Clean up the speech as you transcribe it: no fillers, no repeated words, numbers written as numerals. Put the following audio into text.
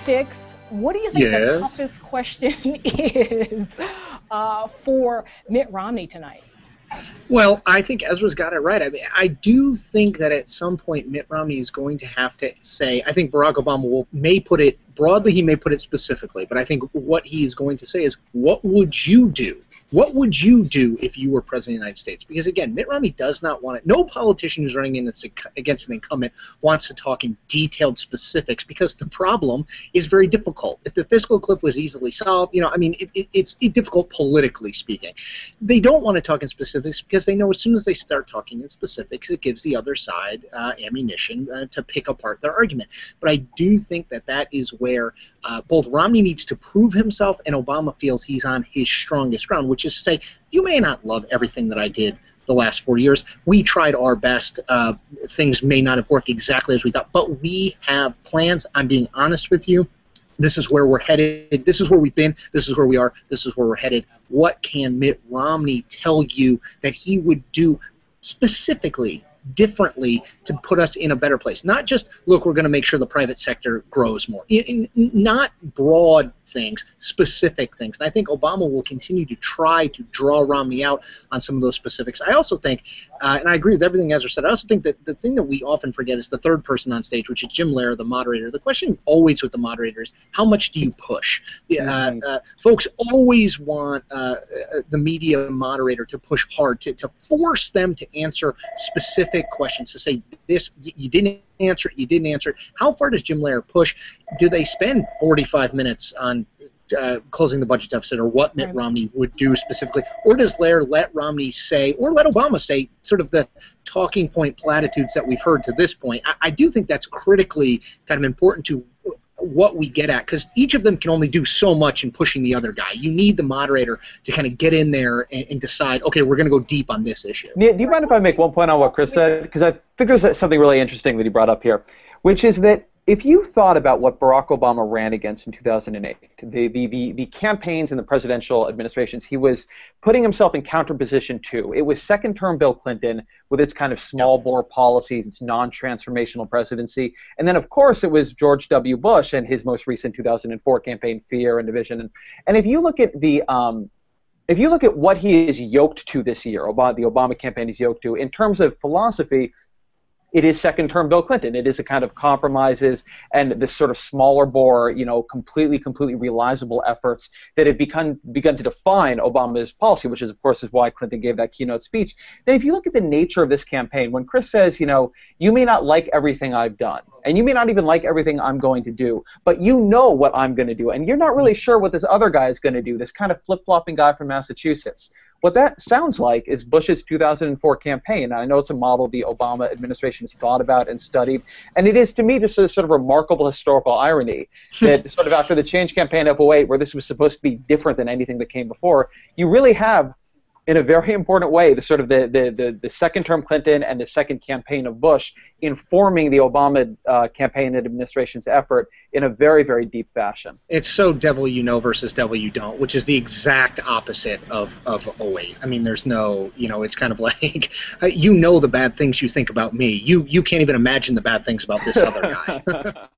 fix. What do you think the toughest question is for Mitt Romney tonight? Well, I think Ezra's got it right. I mean, I do think that at some point Mitt Romney is going to have to say, I think Barack Obama may put it broadly, he may put it specifically, but I think what he is going to say is, what would you do? What would you do if you were president of the United States? Because, again, Mitt Romney does not want it. No politician who's running in against an incumbent wants to talk in detailed specifics, because the problem is very difficult. If the fiscal cliff was easily solved, I mean, it's difficult politically speaking. They don't want to talk in specifics because they know as soon as they start talking in specifics, it gives the other side ammunition to pick apart their argument. But I do think that is where both Romney needs to prove himself and Obama feels he's on his strongest ground, which is to say, you may not love everything that I did the last 4 years. We tried our best. Things may not have worked exactly as we thought, but we have plans. I'm being honest with you. This is where we're headed. This is where we've been. This is where we are. This is where we're headed. What can Mitt Romney tell you that he would do specifically, differently, to put us in a better place? Not just, look, we're going to make sure the private sector grows more. Not broad things, specific things. And I think Obama will continue to try to draw Romney out on some of those specifics. I also think, and I agree with everything Ezra said, I also think that the thing that we often forget is the third person on stage, which is Jim Lehrer, the moderator. The question always with the moderator is, how much do you push? Folks always want the media moderator to push hard, to force them to answer specific questions, to say, this, you didn't answer it, you didn't answer it. How far does Jim Lehrer push? Do they spend 45 minutes on closing the budget deficit, or what Mitt Romney would do specifically? Or does Lehrer let Romney say, or let Obama say, sort of the talking point platitudes that we've heard to this point? I do think that's critically kind of important to what we get at, because each of them can only do so much in pushing the other guy. You need the moderator to kind of get in there and decide, okay, we're going to go deep on this issue. Nia, do you mind if I make one point on what Chris said? Because I think there's something really interesting that he brought up here, which is that if you thought about what Barack Obama ran against in 2008, the campaigns and the presidential administrations, he was putting himself in counterposition to. It was second-term Bill Clinton with its kind of small-bore policies, its non-transformational presidency. And then, of course, it was George W. Bush and his most recent 2004 campaign, Fear and Division. And if you look at the if you look at what he is yoked to this year, the Obama campaign is yoked to, in terms of philosophy, it is second-term Bill Clinton. It is a kind of compromises and this sort of smaller bore, completely realizable efforts that have begun to define Obama's policy, which is, of course, is why Clinton gave that keynote speech. Then if you look at the nature of this campaign, when Chris says, you may not like everything I've done, and you may not even like everything I'm going to do, but you know what I'm going to do, and you're not really sure what this other guy is going to do, this kind of flip-flopping guy from Massachusetts. What that sounds like is Bush's 2004 campaign. And I know it's a model the Obama administration has thought about and studied. And it is, to me, just a sort of remarkable historical irony that sort of after the Change campaign of '08, where this was supposed to be different than anything that came before, you really have, in a very important way, the sort of the second-term Clinton and the second campaign of Bush informing the Obama campaign and administration's effort in a very, very deep fashion. It's so devil you know versus devil you don't, which is the exact opposite of '08. I mean, there's no, it's kind of like, the bad things you think about me. You can't even imagine the bad things about this other guy.